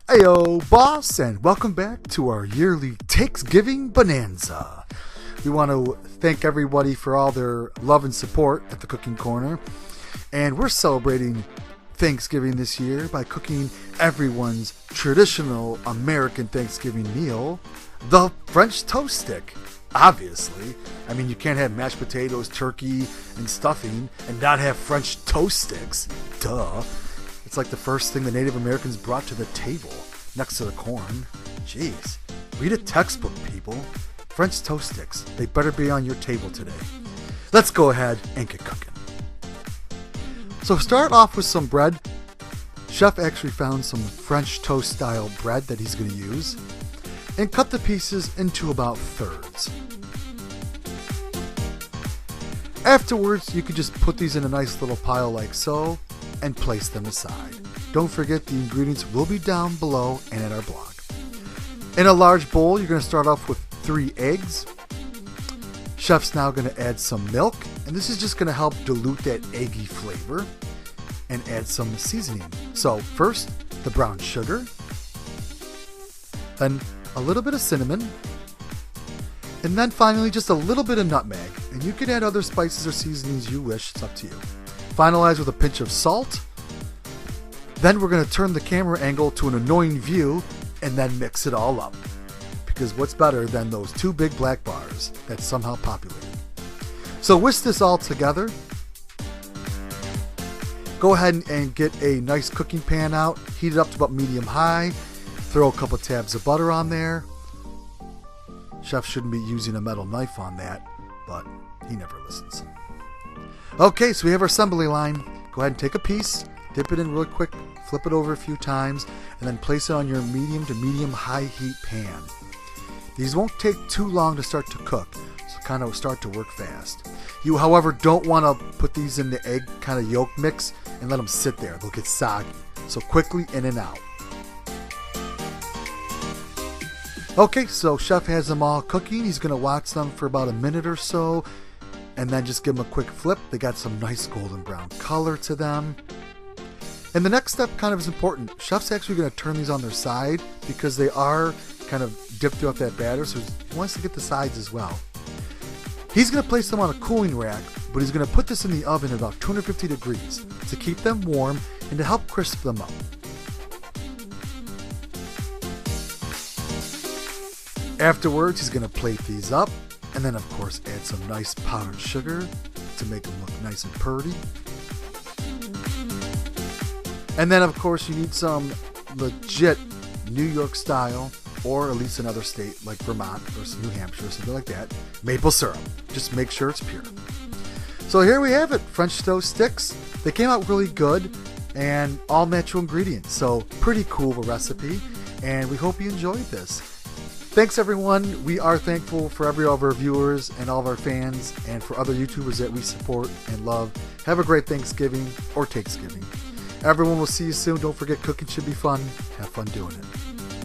Ayo, boss, and welcome back to our yearly Takesgiving Bonanza. We want to thank everybody for all their love and support at the Cooking Corner. And we're celebrating Thanksgiving this year by cooking everyone's traditional American Thanksgiving meal, the French toast stick. Obviously. I mean, you can't have mashed potatoes, turkey, and stuffing and not have French toast sticks. Duh. It's like the first thing the Native Americans brought to the table, next to the corn. Jeez. Read a textbook, people. French toast sticks. They better be on your table today. Let's go ahead and get cooking. So start off with some bread. Chef actually found some French toast style bread that he's going to use. And cut the pieces into about thirds. Afterwards, you can just put these in a nice little pile like so, and place them aside. Don't forget the ingredients will be down below and at our blog. In a large bowl, you're going to start off with 3 eggs. Chef's now going to add some milk, and this is just going to help dilute that eggy flavor, and add some seasoning. So first, the brown sugar, then a little bit of cinnamon, and then finally just a little bit of nutmeg. And you can add other spices or seasonings you wish, it's up to you. Finalize with a pinch of salt. Then we're going to turn the camera angle to an annoying view and then mix it all up. Because what's better than those 2 big black bars that somehow populated? So whisk this all together. Go ahead and get a nice cooking pan out. Heat it up to about medium high. Throw a couple tabs of butter on there. Chef shouldn't be using a metal knife on that, but he never listens. Okay, so we have our assembly line. Go ahead and take a piece, dip it in really quick, flip it over a few times, and then place it on your medium to medium high heat pan. These won't take too long to start to cook, so kind of start to work fast. You, however, don't want to put these in the egg kind of yolk mix and let them sit there. They'll get soggy. So quickly in and out. Okay, so Chef has them all cooking. He's going to watch them for about a minute or so, and then just give them a quick flip. They got some nice golden brown color to them. And the next step kind of is important. Chef's actually going to turn these on their side because they are kind of dipped throughout that batter, so he wants to get the sides as well. He's going to place them on a cooling rack, but he's going to put this in the oven at about 250 degrees to keep them warm and to help crisp them up. Afterwards, he's going to plate these up, and then of course add some nice powdered sugar to make them look nice and pretty. And then of course you need some legit New York style, or at least another state like Vermont or New Hampshire or something like that, maple syrup. Just make sure it's pure. So here we have it, French toast sticks. They came out really good and all natural ingredients, so pretty cool of a recipe, and we hope you enjoyed this. Thanks everyone. We are thankful for all of our viewers and all of our fans, and for other YouTubers that we support and love. Have a great Thanksgiving or Takesgiving. Everyone, will see you soon. Don't forget, cooking should be fun. Have fun doing it.